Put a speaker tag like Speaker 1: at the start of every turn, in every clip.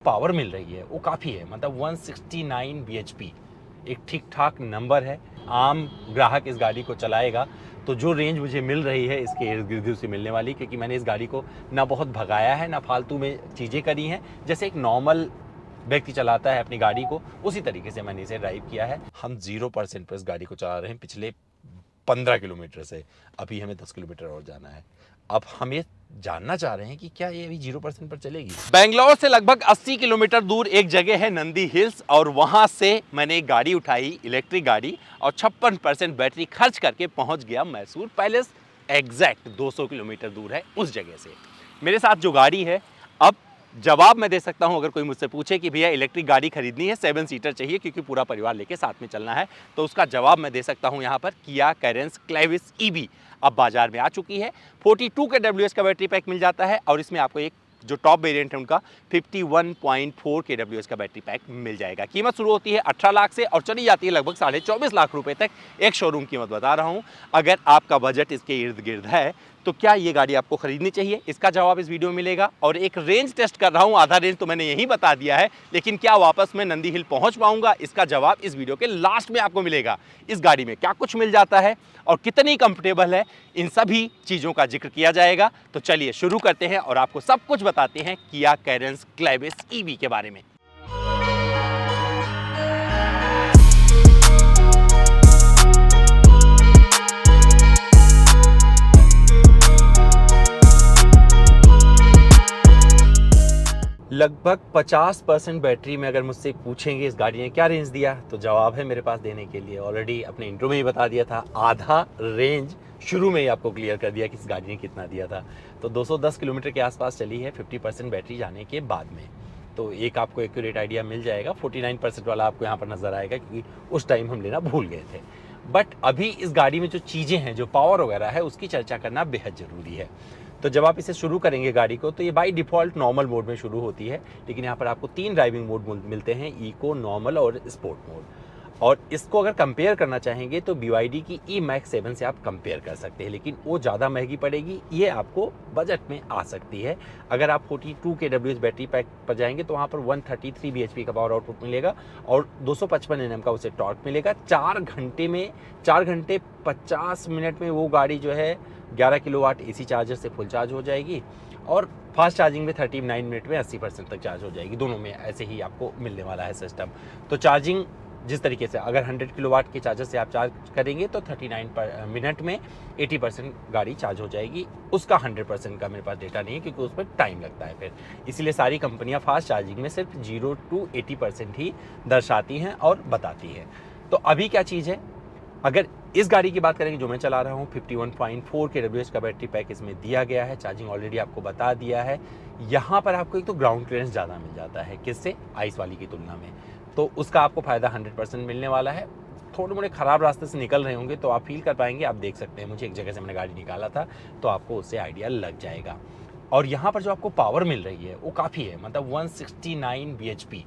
Speaker 1: Power मिल रही है वो काफ़ी है, मतलब 169 bhp एक ठीक ठाक नंबर है। आम ग्राहक इस गाड़ी को चलाएगा तो जो रेंज मुझे मिल रही है इसके इर्द गिर्द से मिलने वाली, क्योंकि मैंने इस गाड़ी को ना बहुत भगाया है ना फालतू में चीज़ें करी हैं। जैसे एक नॉर्मल व्यक्ति चलाता है अपनी गाड़ी को, उसी तरीके से मैंने इसे ड्राइव किया है। हम 0% पर इस गाड़ी को चला रहे हैं पिछले 15 किलोमीटर से। अभी हमें 10 किलोमीटर और जाना है। अब हम ये जानना चाह रहे हैं कि क्या ये अभी 0% पर चलेगी। बेंगलोर से लगभग 80 किलोमीटर दूर एक जगह है नंदी हिल्स, और वहां से मैंने एक गाड़ी उठाई, इलेक्ट्रिक गाड़ी, और 56% बैटरी खर्च करके पहुंच गया मैसूर पैलेस। एग्जैक्ट 200 किलोमीटर दूर है उस जगह से। मेरे साथ जो गाड़ी है, अब जवाब मैं दे सकता हूं अगर कोई मुझसे पूछे कि भैया इलेक्ट्रिक गाड़ी खरीदनी है, 7 सीटर चाहिए क्योंकि पूरा परिवार लेके साथ में चलना है, तो उसका जवाब मैं दे सकता हूं यहां पर किया कैरेंस क्लेविस ईवी अब बाजार में आ चुकी है। 42 kWh का बैटरी पैक मिल जाता है, और इसमें आपको एक जो टॉप वेरिएंट है उनका 51.4 kWh का बैटरी पैक मिल जाएगा। कीमत शुरू होती है 18 लाख से और चली जाती है लगभग 24.5 लाख रुपए तक। एक शोरूम कीमत बता रहा हूं। अगर आपका बजट इसके इर्द गिर्द है तो क्या ये गाड़ी आपको खरीदनी चाहिए, इसका जवाब इस वीडियो में मिलेगा। और एक रेंज टेस्ट कर रहा हूं, आधा रेंज तो मैंने यही बता दिया है, लेकिन क्या वापस मैं नंदी हिल पहुंच पाऊंगा, इसका जवाब इस वीडियो के लास्ट में आपको मिलेगा। इस गाड़ी में क्या कुछ मिल जाता है और कितनी कंफर्टेबल है, इन सभी चीजों का जिक्र किया जाएगा। तो चलिए शुरू करते हैं और आपको सब कुछ बताते हैं किया कैरेंस क्लेविस ईवी के बारे में। लगभग 50% बैटरी में अगर मुझसे पूछेंगे इस गाड़ी ने क्या रेंज दिया, तो जवाब है मेरे पास देने के लिए। ऑलरेडी अपने इंट्रो में ही बता दिया था, आधा रेंज शुरू में ही आपको क्लियर कर दिया कि इस गाड़ी ने कितना दिया था। तो 210 किलोमीटर के आसपास चली है 50% बैटरी जाने के बाद में। तो एक आपको एक्यूरेट आइडिया मिल जाएगा। 49% वाला आपको यहाँ पर नजर आएगा क्योंकि उस टाइम हम लेना भूल गए थे। बट अभी इस गाड़ी में जो चीज़ें हैं, जो पावर वगैरह है, उसकी चर्चा करना बेहद ज़रूरी है। तो जब आप इसे शुरू करेंगे गाड़ी को, तो ये बाय डिफ़ॉल्ट नॉर्मल मोड में शुरू होती है, लेकिन यहाँ पर आपको 3 ड्राइविंग मोड मिलते हैं, इको, नॉर्मल और स्पोर्ट मोड। और इसको अगर कंपेयर करना चाहेंगे तो BYD की E-MAX 7 से आप कंपेयर कर सकते हैं, लेकिन वो ज़्यादा महंगी पड़ेगी, ये आपको बजट में आ सकती है। अगर आप 42 kWh बैटरी पैक पर जाएंगे तो वहाँ पर 133 bhp का पावर आउटपुट मिलेगा और 255 Nm का उसे टॉर्क मिलेगा। 4 घंटे 50 मिनट में वो गाड़ी जो है 11 किलोवाट AC चार्जर से फुल चार्ज हो जाएगी, और फास्ट चार्जिंग में 39 मिनट में 80% तक चार्ज हो जाएगी। दोनों में ऐसे ही आपको मिलने वाला है सिस्टम। तो चार्जिंग जिस तरीके से, अगर 100 किलोवाट के चार्जर से आप चार्ज करेंगे तो 39 मिनट में 80% गाड़ी चार्ज हो जाएगी। उसका 100% का मेरे पास डेटा नहीं है क्योंकि उस पर टाइम लगता है फिर, इसीलिए सारी कंपनियां फास्ट चार्जिंग में सिर्फ 0 to 80% ही दर्शाती हैं और बताती हैं। तो अभी क्या चीज़ है, अगर इस गाड़ी की बात करेंगे जो मैं चला रहा हूँ, 51.4 kWh का बैटरी पैक इसमें दिया गया है। चार्जिंग ऑलरेडी आपको बता दिया है। यहाँ पर आपको एक तो ग्राउंड क्लियरेंस ज़्यादा मिल जाता है, किससे, आइस वाली की तुलना में, तो उसका आपको फ़ायदा 100% मिलने वाला है। थोड़े मोड़े ख़राब रास्ते से निकल रहे होंगे तो आप फील कर पाएंगे। आप देख सकते हैं, मुझे एक जगह से मैंने गाड़ी निकाला था तो आपको उससे आइडिया लग जाएगा। और यहाँ पर जो आपको पावर मिल रही है वो काफ़ी है, मतलब 169 bhp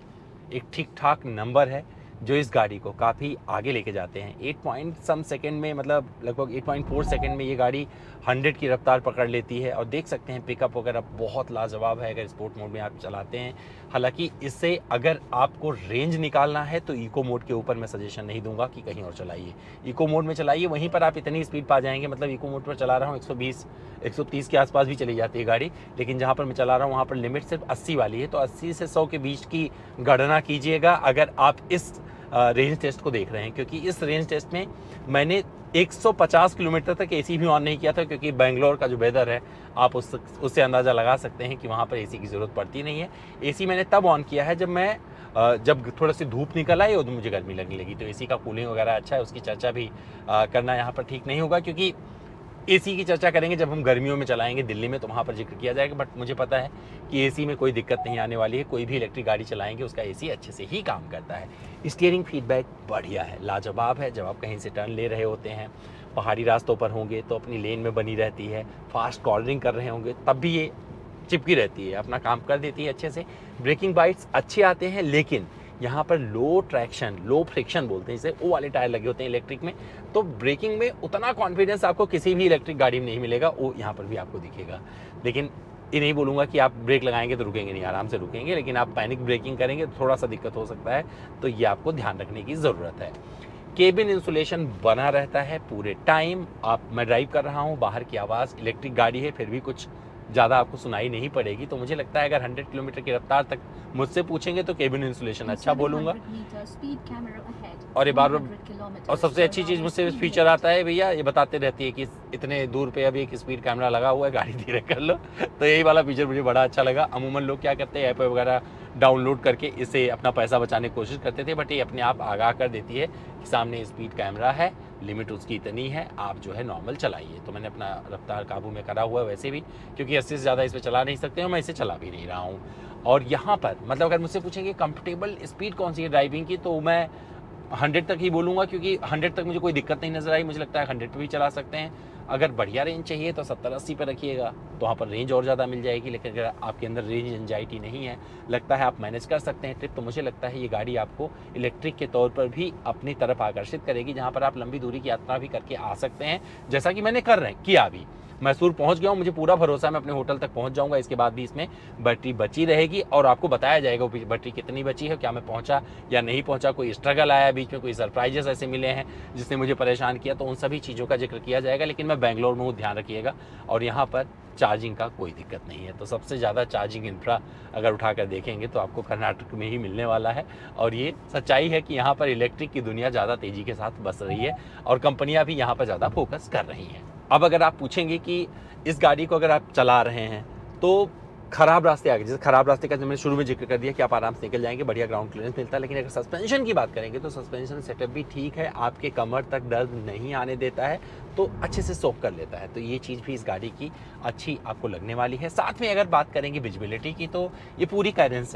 Speaker 1: एक ठीक ठाक नंबर है जो इस गाड़ी को काफ़ी आगे लेके जाते हैं। 8 पॉइंट सम सेकेंड में, मतलब लगभग 8.4 सेकेंड में ये गाड़ी 100 की रफ्तार पकड़ लेती है। और देख सकते हैं पिकअप वगैरह बहुत लाजवाब है अगर स्पोर्ट मोड में आप चलाते हैं। हालांकि इससे अगर आपको रेंज निकालना है तो इको मोड के ऊपर मैं सजेशन नहीं दूंगा कि कहीं और चलाइए। इको मोड में चलाइए, वहीं पर आप इतनी स्पीड पा जाएंगे। मतलब इको मोड पर चला रहा हूँ 120 130 के आसपास भी चली जाती है गाड़ी, लेकिन जहाँ पर मैं चला रहा हूँ वहाँ पर लिमिट सिर्फ 80 वाली है। तो 80 से 100 के बीच की गणना कीजिएगा अगर आप इस रेंज टेस्ट को देख रहे हैं, क्योंकि इस रेंज टेस्ट में मैंने 150 किलोमीटर तक AC भी ऑन नहीं किया था, क्योंकि बेंगलोर का जो वेदर है आप उससे अंदाज़ा लगा सकते हैं कि वहाँ पर AC की ज़रूरत पड़ती नहीं है। AC मैंने तब ऑन किया है जब थोड़ा सी धूप निकल आई और मुझे गर्मी लगने लगी। तो AC का कूलिंग वगैरह अच्छा है, उसकी चर्चा भी करना यहाँ पर ठीक नहीं होगा, क्योंकि AC की चर्चा करेंगे जब हम गर्मियों में चलाएंगे दिल्ली में तो वहाँ पर जिक्र किया जाएगा। बट मुझे पता है कि AC में कोई दिक्कत नहीं आने वाली है। कोई भी इलेक्ट्रिक गाड़ी चलाएंगे उसका AC अच्छे से ही काम करता है। स्टीयरिंग फीडबैक बढ़िया है, लाजवाब है। जब आप कहीं से टर्न ले रहे होते हैं, पहाड़ी रास्तों पर होंगे तो अपनी लेन में बनी रहती है, फास्ट कॉर्नरिंग कर रहे होंगे तब भी ये चिपकी रहती है, अपना काम कर देती है अच्छे से। ब्रेकिंग बाइट्स अच्छे आते हैं, लेकिन यहाँ पर लो ट्रैक्शन, लो फ्रिक्शन बोलते हैं इसे, वो वाले टायर लगे होते हैं इलेक्ट्रिक में, तो ब्रेकिंग में उतना कॉन्फिडेंस आपको किसी भी इलेक्ट्रिक गाड़ी में नहीं मिलेगा, वो यहाँ पर भी आपको दिखेगा। लेकिन ये नहीं बोलूँगा कि आप ब्रेक लगाएंगे तो रुकेंगे नहीं, आराम से रुकेंगे, लेकिन आप पैनिक ब्रेकिंग करेंगे तो थोड़ा सा दिक्कत हो सकता है, तो ये आपको ध्यान रखने की ज़रूरत है। केबिन इंसुलेशन बना रहता है पूरे टाइम। मैं ड्राइव कर रहा हूँ, बाहर की आवाज़, इलेक्ट्रिक गाड़ी है फिर भी कुछ ज़्यादा आपको सुनाई नहीं पड़ेगी। तो मुझे लगता है अगर 100 किलोमीटर की रफ्तार तक मुझसे पूछेंगे तो केबिन इंसुलेशन अच्छा बोलूँगा। और ये बार-बार, और सबसे अच्छी चीज़ मुझसे फीचर आता है भैया, ये बताते रहती है कि इतने दूर पे अभी एक स्पीड कैमरा लगा हुआ है, गाड़ी धीरे कर लो। तो यही वाला फीचर मुझे बड़ा अच्छा लगा। अमूमन लोग क्या करते हैं, ऐप वगैरह डाउनलोड करके इसे अपना पैसा बचाने की कोशिश करते थे, बट ये अपने आप आगाह कर देती है कि सामने स्पीड कैमरा है, लिमिट उसकी इतनी है, आप जो है नॉर्मल चलाइए। तो मैंने अपना रफ्तार काबू में करा हुआ है वैसे भी, क्योंकि 80 से ज़्यादा इस पर चला नहीं सकते और मैं इसे चला भी नहीं रहा हूँ। और यहाँ पर मतलब अगर मुझसे पूछेंगे कंफर्टेबल स्पीड कौन सी है ड्राइविंग की, तो मैं 100 तक ही बोलूँगा, क्योंकि 100 तक मुझे कोई दिक्कत नहीं नज़र आई। मुझे लगता है 100 पे भी चला सकते हैं। अगर बढ़िया रेंज चाहिए तो 70-80 पे रखिएगा, तो वहाँ पर रेंज और ज़्यादा मिल जाएगी। लेकिन अगर आपके अंदर रेंज एंजाइटी नहीं है, लगता है आप मैनेज कर सकते हैं ट्रिप, तो मुझे लगता है ये गाड़ी आपको इलेक्ट्रिक के तौर पर भी अपनी तरफ आकर्षित करेगी, जहाँ पर आप लंबी दूरी की यात्रा भी करके आ सकते हैं, जैसा कि मैंने किया भी। मैसूर पहुंच गया हूँ, मुझे पूरा भरोसा है मैं अपने होटल तक पहुंच जाऊंगा। इसके बाद भी इसमें बैटरी बची रहेगी और आपको बताया जाएगा बैटरी कितनी बची है, क्या मैं पहुंचा या नहीं पहुंचा, कोई स्ट्रगल आया बीच में, कोई सरप्राइजेस ऐसे मिले हैं जिसने मुझे परेशान किया, तो उन सभी चीज़ों का जिक्र किया जाएगा। लेकिन मैं बेंगलोर में हूँ, ध्यान रखिएगा। और यहाँ पर चार्जिंग का कोई दिक्कत नहीं है, तो सबसे ज़्यादा चार्जिंग इंफ्रा अगर उठाकर देखेंगे तो आपको कर्नाटक में ही मिलने वाला है। और ये सच्चाई है कि यहाँ पर इलेक्ट्रिक की दुनिया ज़्यादा तेज़ी के साथ बस रही है और कंपनियाँ भी यहाँ पर ज़्यादा फोकस कर रही हैं। अब अगर आप पूछेंगे कि इस गाड़ी को अगर आप चला रहे हैं तो खराब रास्ते आ गए, जैसे खराब रास्ते का मैंने शुरू में जिक्र कर दिया कि आप आराम से निकल जाएंगे, बढ़िया ग्राउंड क्लियरेंस मिलता है। लेकिन अगर सस्पेंशन की बात करेंगे तो सस्पेंशन सेटअप भी ठीक है, आपके कमर तक दर्द नहीं आने देता है, तो अच्छे से सोक कर लेता है। तो ये चीज़ भी इस गाड़ी की अच्छी आपको लगने वाली है। साथ में अगर बात करेंगे विजिबिलिटी की, तो ये पूरी कैरेंस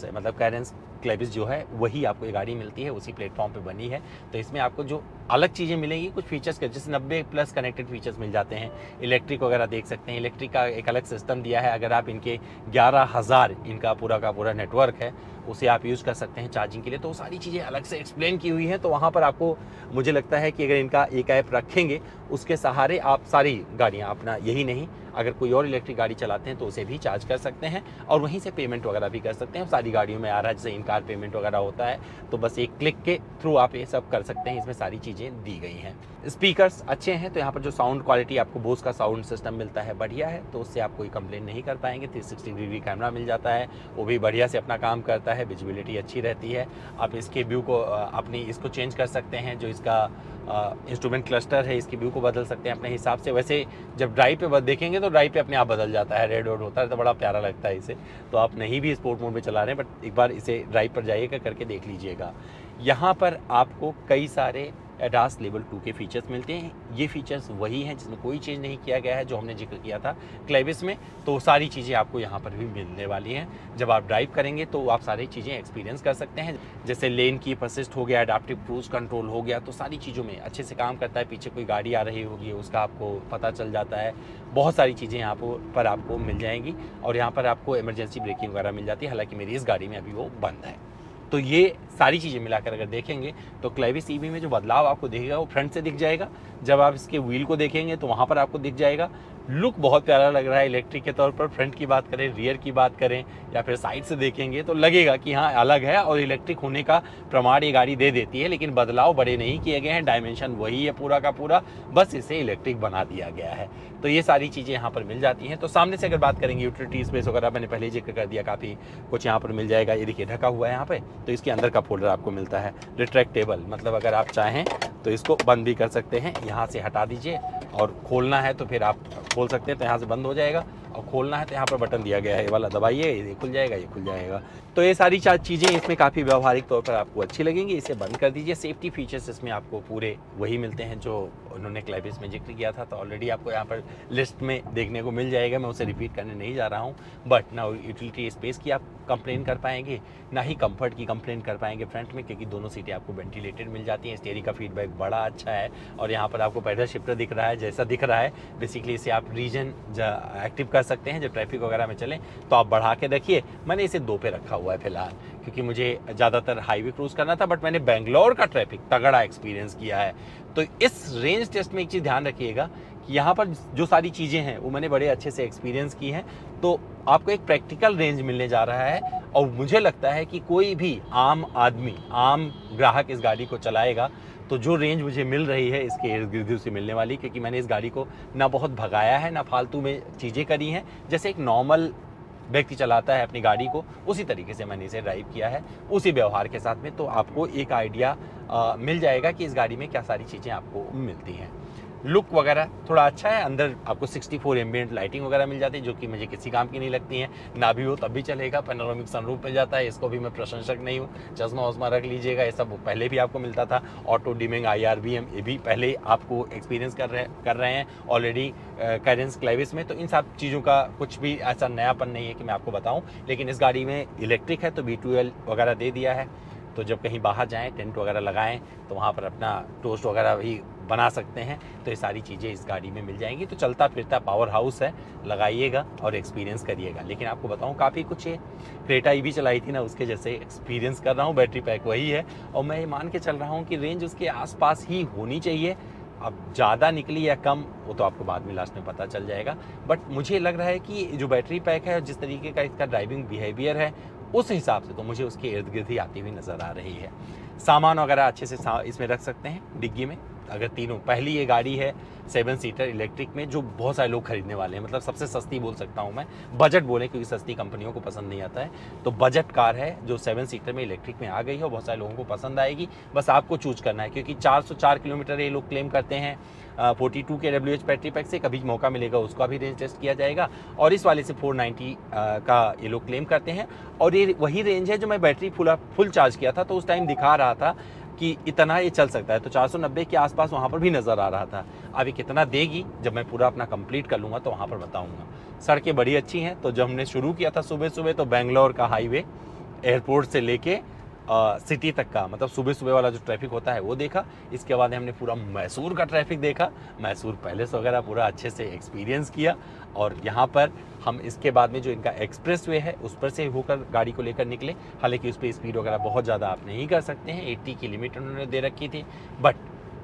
Speaker 1: है, मतलब कैरेंस क्लेविस जो है वही आपको ये गाड़ी मिलती है, उसी प्लेटफॉर्म पे बनी है। तो इसमें आपको जो अलग चीज़ें मिलेंगी, कुछ फीचर्स के जैसे 90+ कनेक्टेड फीचर्स मिल जाते हैं। इलेक्ट्रिक वगैरह देख सकते हैं, इलेक्ट्रिक का एक अलग सिस्टम दिया है। अगर आप इनके 11,000 इनका पूरा का पूरा नेटवर्क है, उसे आप यूज़ कर सकते हैं चार्जिंग के लिए। तो वो सारी चीज़ें अलग से एक्सप्लेन की हुई हैं। तो वहाँ पर आपको मुझे लगता है कि अगर इनका एक ऐप रखेंगे, उसके सहारे आप सारी गाड़ियाँ अपना, यही नहीं अगर कोई और इलेक्ट्रिक गाड़ी चलाते हैं तो उसे भी चार्ज कर सकते हैं और वहीं से पेमेंट वगैरह भी कर सकते हैं। सारी गाड़ियों में आ रहा है, जैसे इन कार पेमेंट वगैरह होता है, तो बस एक क्लिक के थ्रू आप ये सब कर सकते हैं। इसमें सारी चीज़ें दी गई हैं। स्पीकर्स अच्छे हैं, तो यहाँ पर जो साउंड क्वालिटी आपको बोस का साउंड सिस्टम मिलता है बढ़िया है, तो उससे आप कोई कंप्लेन नहीं कर पाएंगे। 360 डिग्री कैमरा मिल जाता है, वो भी बढ़िया से अपना काम करता है। विजिबिलिटी अच्छी रहती है। आप इसके व्यू को अपनी इसको चेंज कर सकते हैं, जो इसका इंस्ट्रूमेंट क्लस्टर है, इसकी व्यू को बदल सकते हैं अपने हिसाब से। वैसे जब ड्राइव पे देखेंगे तो ड्राइव पे अपने आप बदल जाता है, रेड होता है, तो बड़ा प्यारा लगता है इसे। तो आप नहीं भी स्पोर्ट मोड में चला रहे हैं, बट एक बार इसे ड्राइव पर जाइएगा, करके देख लीजिएगा। यहाँ पर आपको कई सारे एडास लेवल 2 के फीचर्स मिलते हैं। ये फीचर्स वही हैं जिसमें कोई चेंज नहीं किया गया है, जो हमने जिक्र किया था क्लेविस में। तो सारी चीज़ें आपको यहाँ पर भी मिलने वाली हैं। जब आप ड्राइव करेंगे तो आप सारी चीज़ें एक्सपीरियंस कर सकते हैं, जैसे लेन कीप असिस्ट हो गया, एडाप्टिव क्रूज कंट्रोल हो गया, तो सारी चीज़ों में अच्छे से काम करता है। पीछे कोई गाड़ी आ रही होगी उसका आपको पता चल जाता है। बहुत सारी चीज़ें यहाँ पर आपको मिल जाएंगी और यहाँ पर आपको इमरजेंसी ब्रेकिंग वगैरह मिल जाती है। हालांकि मेरी इस गाड़ी में अभी वो बंद है। तो ये सारी चीज़ें मिलाकर अगर देखेंगे तो क्लेविस ईवी में जो बदलाव आपको दिखेगा वो फ्रंट से दिख जाएगा। जब आप इसके व्हील को देखेंगे तो वहाँ पर आपको दिख जाएगा। लुक बहुत प्यारा लग रहा है इलेक्ट्रिक के तौर पर। फ्रंट की बात करें, रियर की बात करें या फिर साइड से देखेंगे तो लगेगा कि हाँ अलग है और इलेक्ट्रिक होने का प्रमाण ये गाड़ी दे देती है। लेकिन बदलाव बड़े नहीं किए गए हैं, डायमेंशन वही है पूरा का पूरा, बस इसे इलेक्ट्रिक बना दिया गया है। तो ये सारी चीज़ें यहाँ पर मिल जाती हैं। तो सामने से अगर बात करेंगे, यूटिलिटी स्पेस वगैरह मैंने पहले ही जिक्र कर दिया, काफ़ी कुछ यहाँ पर मिल जाएगा। ये देखिए ढका हुआ है यहाँ पे, तो इसके अंदर का फोल्डर आपको मिलता है। रिट्रैक्टेबल, मतलब अगर आप चाहें तो इसको बंद भी कर सकते हैं। यहाँ से हटा दीजिए और खोलना है तो फिर आप खोल सकते हैं, तो यहाँ से बंद हो जाएगा। और खोलना है तो यहाँ पर बटन दिया गया है, ये वाला दबाइए, ये खुल जाएगा, ये खुल जाएगा। तो ये सारी चीज़ें इसमें काफ़ी व्यवहारिक तौर पर आपको अच्छी लगेंगी। इसे बंद कर दीजिए। सेफ्टी फीचर्स इसमें आपको पूरे वही मिलते हैं जो उन्होंने क्लेविस में जिक्र किया था, तो ऑलरेडी आपको यहाँ पर लिस्ट में देखने को मिल जाएगा। मैं उसे रिपीट करने नहीं जा रहा हूँ। बट ना यूटिलिटी स्पेस की आप कंप्लेन कर पाएंगे, ना ही कंफर्ट की कंप्लेन कर पाएंगे फ्रंट में, क्योंकि दोनों सीटें आपको वेंटिलेटेड मिल जाती हैं। स्टीयरिंग का फीडबैक बड़ा अच्छा है और यहाँ पर आपको पैडल शिफ्टर दिख रहा है, जैसा दिख रहा है बेसिकली इसे आप रीजन एक्टिव कर सकते हैं। जब ट्रैफिक वगैरह में चलें तो आप बढ़ा के रखिए। मैंने इसे 2 पे रखा हुआ है फिलहाल, क्योंकि मुझे ज़्यादातर हाईवे क्रूज करना था, बट मैंने बेंगलोर का ट्रैफिक तगड़ा एक्सपीरियंस किया है। तो इस रेंज टेस्ट में एक चीज़ ध्यान रखिएगा कि यहाँ पर जो सारी चीज़ें हैं वो मैंने बड़े अच्छे से एक्सपीरियंस की हैं। तो आपको एक प्रैक्टिकल रेंज मिलने जा रहा है और मुझे लगता है कि कोई भी आम आदमी, आम ग्राहक इस गाड़ी को चलाएगा तो जो रेंज मुझे मिल रही है इसके इर्द-गिर्द से मिलने वाली, क्योंकि मैंने इस गाड़ी को ना बहुत भगाया है, ना फालतू में चीज़ें करी हैं। जैसे एक नॉर्मल व्यक्ति चलाता है अपनी गाड़ी को, उसी तरीके से मैंने इसे ड्राइव किया है, उसी व्यवहार के साथ में। तो आपको एक आइडिया मिल जाएगा कि इस गाड़ी में क्या सारी चीज़ें आपको मिलती हैं। लुक वगैरह थोड़ा अच्छा है, अंदर आपको 64 एम्बिएंट लाइटिंग वगैरह मिल जाती है, जो कि मुझे किसी काम की नहीं लगती है। ना भी हो तब भी चलेगा। पैनोरामिक सनरूफ मिल जाता है, इसको भी मैं प्रशंसक नहीं हूँ। चश्मा वश्मा रख लीजिएगा, ये सब पहले भी आपको मिलता था। ऑटो डिमिंग, IRBM, ये भी पहले आपको एक्सपीरियंस कर रहे हैं ऑलरेडी कैरेंस क्लेविस में। तो इन सब चीज़ों का कुछ भी ऐसा नयापन नहीं है कि मैं आपको बताऊँ। लेकिन इस गाड़ी में इलेक्ट्रिक है तो V12 वगैरह दे दिया है, तो जब कहीं बाहर जाएँ, टेंट वगैरह लगाएँ तो वहाँ पर अपना टोस्ट वगैरह भी बना सकते हैं। तो ये सारी चीज़ें इस गाड़ी में मिल जाएंगी। तो चलता फिरता पावर हाउस है, लगाइएगा और एक्सपीरियंस करिएगा। लेकिन आपको बताऊं, काफ़ी कुछ ये क्रेटा भी चलाई थी ना, उसके जैसे एक्सपीरियंस कर रहा हूँ। बैटरी पैक वही है और मैं ये मान के चल रहा हूँ कि रेंज उसके आसपास ही होनी चाहिए। अब ज़्यादा निकली या कम वो तो आपको बाद में लास्ट में पता चल जाएगा। बट मुझे लग रहा है कि जो बैटरी पैक है, जिस तरीके का इसका ड्राइविंग बिहेवियर है, उस हिसाब से तो मुझे उसके इर्द गिर्द ही आती हुई नज़र आ रही है। सामान वगैरह अच्छे से इसमें रख सकते हैं डिग्गी में। अगर तीनों, पहली ये गाड़ी है 7 सीटर इलेक्ट्रिक में, जो बहुत सारे लोग खरीदने वाले हैं। मतलब सबसे सस्ती बोल सकता हूँ मैं, बजट बोले, क्योंकि सस्ती कंपनियों को पसंद नहीं आता है। तो बजट कार है जो 7 सीटर में इलेक्ट्रिक में आ गई है और बहुत सारे लोगों को पसंद आएगी। बस आपको चूज करना है, क्योंकि 404 किलोमीटर ये लोग क्लेम करते हैं 42 kWh बैटरी पैक से। कभी मौका मिलेगा उसका भी रेंज टेस्ट किया जाएगा। और इस वाले से 490 का ये लोग क्लेम करते हैं। और ये वही रेंज है जो मैं बैटरी फुल चार्ज किया था तो उस टाइम दिखा रहा था कि इतना ये चल सकता है। तो 490 के आसपास वहाँ पर भी नज़र आ रहा था। अब ये कितना देगी जब मैं पूरा अपना कंप्लीट कर लूँगा तो वहाँ पर बताऊँगा। सड़कें बड़ी अच्छी हैं। तो जब हमने शुरू किया था सुबह सुबह, तो बेंगलोर का हाईवे एयरपोर्ट से लेके सिटी तक का, मतलब सुबह सुबह वाला जो ट्रैफिक होता है वो देखा। इसके बाद हमने पूरा मैसूर का ट्रैफिक देखा, मैसूर पैलेस वगैरह पूरा अच्छे से एक्सपीरियंस किया। और यहाँ पर हम इसके बाद में जो इनका एक्सप्रेस वे है उस पर से होकर गाड़ी को लेकर निकले। हालांकि उस पर स्पीड वगैरह बहुत ज़्यादा आप नहीं कर सकते हैं, 80 की लिमिट उन्होंने दे रखी थी। बट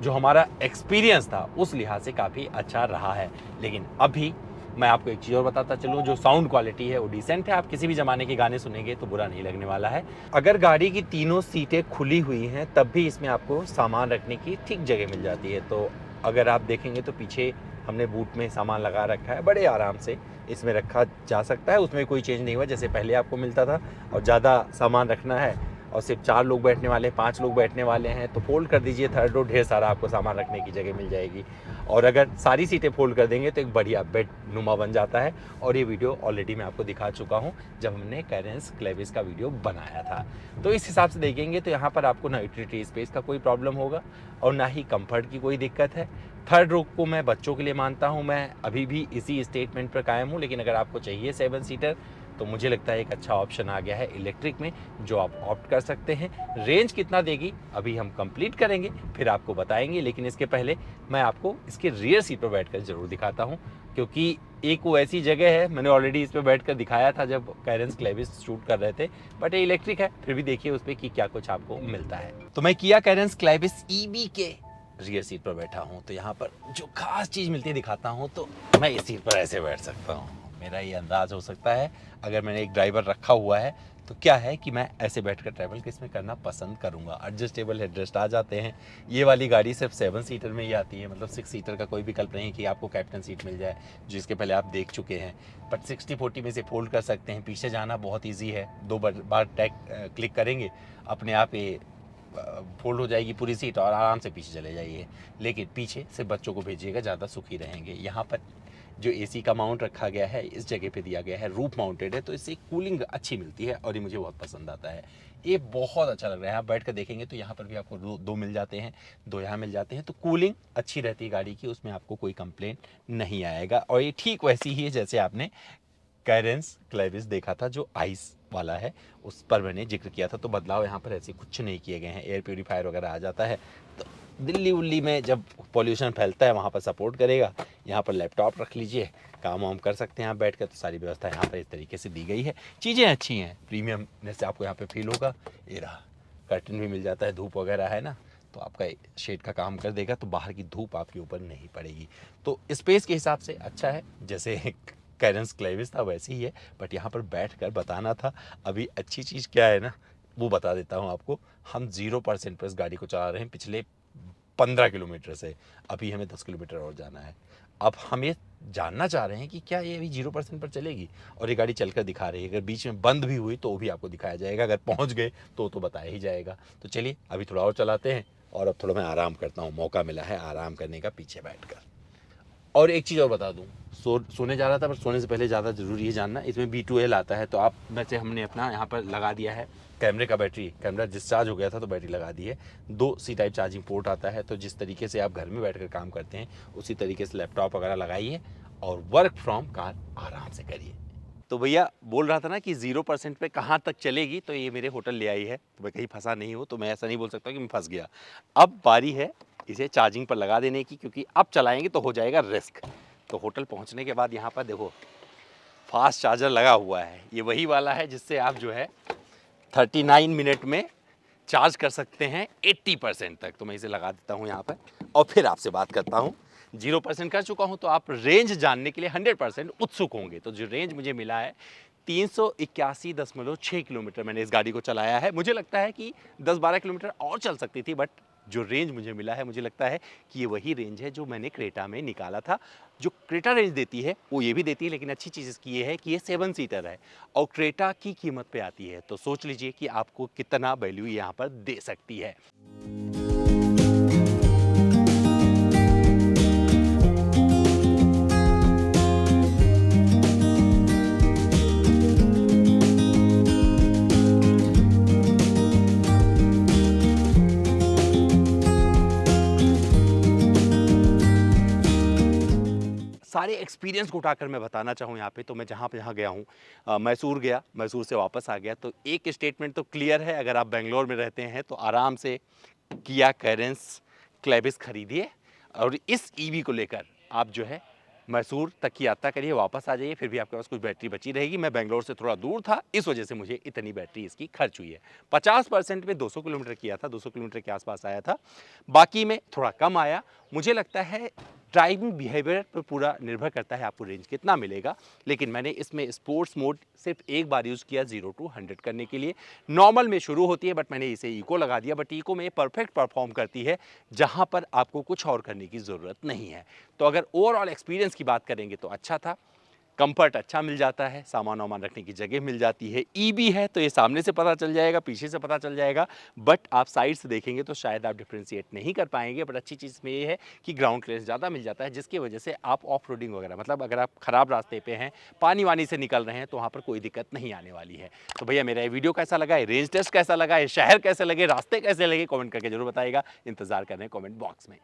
Speaker 1: जो हमारा एक्सपीरियंस था उस लिहाज से काफ़ी अच्छा रहा है। लेकिन अभी मैं आपको एक चीज़ और बताता चलूँ, जो साउंड क्वालिटी है वो डिसेंट है। आप किसी भी ज़माने के गाने सुनेंगे तो बुरा नहीं लगने वाला है। अगर गाड़ी की तीनों सीटें खुली हुई हैं तब भी इसमें आपको सामान रखने की ठीक जगह मिल जाती है। तो अगर आप देखेंगे तो पीछे हमने बूट में सामान लगा रखा है, बड़े आराम से इसमें रखा जा सकता है। उसमें कोई चेंज नहीं हुआ जैसे पहले आपको मिलता था। और ज़्यादा सामान रखना है और सिर्फ 4 लोग बैठने वाले, 5 लोग बैठने वाले हैं तो फोल्ड कर दीजिए थर्ड रो, ढेर सारा आपको सामान रखने की जगह मिल जाएगी। और अगर सारी सीटें फोल्ड कर देंगे तो एक बढ़िया बेड नुमा बन जाता है। और ये वीडियो ऑलरेडी मैं आपको दिखा चुका हूँ जब हमने कैरेंस क्लेविस का वीडियो बनाया था। तो इस हिसाब से देखेंगे तो यहाँ पर आपको ना यूटिलिटी स्पेस का कोई प्रॉब्लम होगा और ना ही कंफर्ट की कोई दिक्कत है। थर्ड रो को मैं बच्चों के लिए मानता हूँ, मैं अभी भी इसी स्टेटमेंट पर कायम हूँ। लेकिन अगर आपको चाहिए 7 सीटर तो मुझे लगता है एक अच्छा ऑप्शन आ गया है इलेक्ट्रिक में, जो आप ऑप्ट कर सकते हैं। रेंज कितना देगी अभी हम कंप्लीट करेंगे फिर आपको बताएंगे। लेकिन इसके पहले मैं आपको इसके रियर सीट पर बैठकर ज़रूर दिखाता हूँ, क्योंकि एक वो ऐसी जगह है, मैंने ऑलरेडी इस पर बैठकर दिखाया था जब कैरेंस क्लेविस शूट कर रहे थे। बट ये इलेक्ट्रिक है, फिर भी देखिए उस पर कि क्या कुछ आपको मिलता है। तो मैं किया कैरेंस क्लेविस EV के रियर सीट पर बैठा हूँ। तो यहाँ पर जो खास चीज़ मिलती है दिखाता हूँ। तो मैं इस सीट पर ऐसे बैठ सकता हूँ। मेरा ये अंदाज़ हो सकता है अगर मैंने एक ड्राइवर रखा हुआ है तो क्या है कि मैं ऐसे बैठकर ट्रैवल किसमें करना पसंद करूंगा। एडजस्टेबल हेडरेस्ट आ जाते हैं। ये वाली गाड़ी सिर्फ 7 सीटर में ही आती है, मतलब 6 सीटर का कोई विकल्प नहीं कि आपको कैप्टन सीट मिल जाए, जिसके पहले आप देख चुके हैं। बट 60-40 में से फोल्ड कर सकते हैं। पीछे जाना बहुत ईजी है, 2 बार टैग क्लिक करेंगे अपने आप ये फोल्ड हो जाएगी पूरी सीट और आराम से पीछे चले जाइए। लेकिन पीछे से बच्चों को भेजिएगा, ज़्यादा सुखी रहेंगे। यहाँ पर जो AC का माउंट रखा गया है इस जगह पे दिया गया है, रूफ माउंटेड है, तो इससे कूलिंग अच्छी मिलती है और ये मुझे बहुत पसंद आता है। ये बहुत अच्छा लग रहा है। आप बैठ कर देखेंगे तो यहाँ पर भी आपको दो मिल जाते हैं, 2 यहाँ मिल जाते हैं। तो कूलिंग अच्छी रहती है गाड़ी की, उसमें आपको कोई कंप्लेंट नहीं आएगा। और ये ठीक वैसी ही है जैसे आपने कैरेंस क्लेविस देखा था जो आइस वाला है, उस पर मैंने जिक्र किया था। तो बदलाव यहाँ पर ऐसे कुछ नहीं किए गए हैं। एयर प्यूरीफायर वगैरह आ जाता है, तो दिल्ली उल्ली में जब पॉल्यूशन फैलता है वहाँ पर सपोर्ट करेगा। यहाँ पर लैपटॉप रख लीजिए, काम वाम कर सकते हैं आप बैठ कर। तो सारी व्यवस्था यहाँ पर इस तरीके से दी गई है। चीज़ें अच्छी हैं, प्रीमियम जैसे आपको यहाँ पे फील होगा। ये रहा कर्टन भी मिल जाता है, धूप वगैरह है ना तो आपका शेड का काम कर देगा, तो बाहर की धूप आपके ऊपर नहीं पड़ेगी। तो स्पेस के हिसाब से अच्छा है, जैसे कैरेंस क्लेविस था वैसे ही है, बट यहाँ पर बैठकर बताना था। अभी अच्छी चीज़ क्या है ना, वो बता देता हूँ आपको। हम 0% पर इस गाड़ी को चला रहे हैं पिछले 15 किलोमीटर से। अभी हमें 10 किलोमीटर और जाना है। अब हम ये जानना चाह रहे हैं कि क्या ये अभी 0% पर चलेगी, और ये गाड़ी चलकर दिखा रही है। अगर बीच में बंद भी हुई तो भी आपको दिखाया जाएगा, अगर पहुंच गए तो बताया ही जाएगा। तो चलिए अभी थोड़ा और चलाते हैं, और अब थोड़ा मैं आराम करता हूँ, मौका मिला है आराम करने का पीछे बैठकर। और एक चीज़ और बता दूँ, सोने जा रहा था, पर सोने से पहले ज़्यादा ज़रूरी है जानना, इसमें B2L आता है। तो आप में से हमने अपना यहाँ पर लगा दिया है कैमरे का बैटरी। कैमरा डिस्चार्ज हो गया था तो बैटरी लगा दी है। 2 C टाइप चार्जिंग पोर्ट आता है, तो जिस तरीके से आप घर में बैठकर काम करते हैं उसी तरीके से लैपटॉप वगैरह लगाइए और वर्क फ्रॉम कार आराम से करिए। तो भैया बोल रहा था ना कि 0% पे कहाँ तक चलेगी, तो ये मेरे होटल ले आई है। तो मैं कहीं फंसा नहीं हूँ, तो मैं ऐसा नहीं बोल सकता कि मैं फंस गया। अब बारी है इसे चार्जिंग पर लगा देने की, क्योंकि अब चलाएंगे तो हो जाएगा रिस्क। तो होटल पहुँचने के बाद यहाँ पर देखो फास्ट चार्जर लगा हुआ है। ये वही वाला है जिससे आप जो है 39 मिनट में चार्ज कर सकते हैं 80% तक। तो मैं इसे लगा देता हूँ यहाँ पर, और फिर आपसे बात करता हूँ। 0% कर चुका हूँ, तो आप रेंज जानने के लिए 100% उत्सुक होंगे। तो जो रेंज मुझे मिला है 381.6 किलोमीटर मैंने इस गाड़ी को चलाया है। मुझे लगता है कि 10-12 किलोमीटर और चल सकती थी, बट जो रेंज मुझे मिला है मुझे लगता है कि ये वही रेंज है जो मैंने क्रेटा में निकाला था। जो क्रेटा रेंज देती है वो ये भी देती है, लेकिन अच्छी चीज़ इसकी ये है कि ये 7 सीटर है और क्रेटा की कीमत पे आती है। तो सोच लीजिए कि आपको कितना वैल्यू यहाँ पर दे सकती है। सारे एक्सपीरियंस को उठाकर मैं बताना चाहूँ यहाँ पे, तो मैं जहाँ गया हूँ, मैसूर गया, मैसूर से वापस आ गया। तो एक स्टेटमेंट तो क्लियर है, अगर आप बेंगलोर में रहते हैं तो आराम से किया कैरेंस क्लेविस खरीदिए, और इस ईवी को लेकर आप जो है मैसूर तक की यात्रा करिए, वापस आ जाइए, फिर भी आपके पास कुछ बैटरी बची रहेगी। मैं बेंगलोर से थोड़ा दूर था, इस वजह से मुझे इतनी बैटरी इसकी खर्च हुई है। 50% में 200 किलोमीटर किया था, 200 किलोमीटर के आसपास आया था, बाकी में थोड़ा कम आया। मुझे लगता है ड्राइविंग बिहेवियर पर पूरा निर्भर करता है आपको रेंज कितना मिलेगा, लेकिन मैंने इसमें स्पोर्ट्स मोड सिर्फ एक बार यूज़ किया 0 to 100 करने के लिए। नॉर्मल में शुरू होती है, बट मैंने इसे इको लगा दिया। बट इको में परफेक्ट परफॉर्म करती है जहाँ पर आपको कुछ और करने की ज़रूरत नहीं है। तो अगर ओवरऑल एक्सपीरियंस की बात करेंगे तो अच्छा था, कंफर्ट अच्छा मिल जाता है, सामान वामान रखने की जगह मिल जाती है। ईवी है तो ये सामने से पता चल जाएगा, पीछे से पता चल जाएगा, बट आप साइड से देखेंगे तो शायद आप डिफ्रेंशिएट नहीं कर पाएंगे। बट अच्छी चीज़ में ये है कि ग्राउंड क्लियरेंस ज़्यादा मिल जाता है, जिसकी वजह से आप ऑफ रोडिंग वगैरह, मतलब अगर आप खराब रास्ते पे हैं, पानी वानी से निकल रहे हैं, तो वहाँ पर कोई दिक्कत नहीं आने वाली है। तो भैया मेरा ये वीडियो कैसा लगा है, रेंज टेस्ट कैसा लगा है, शहर कैसे लगे, रास्ते कैसे लगे, कॉमेंट करके जरूर बताइएगा। इंतजार कर रहे हैं कॉमेंट बॉक्स में।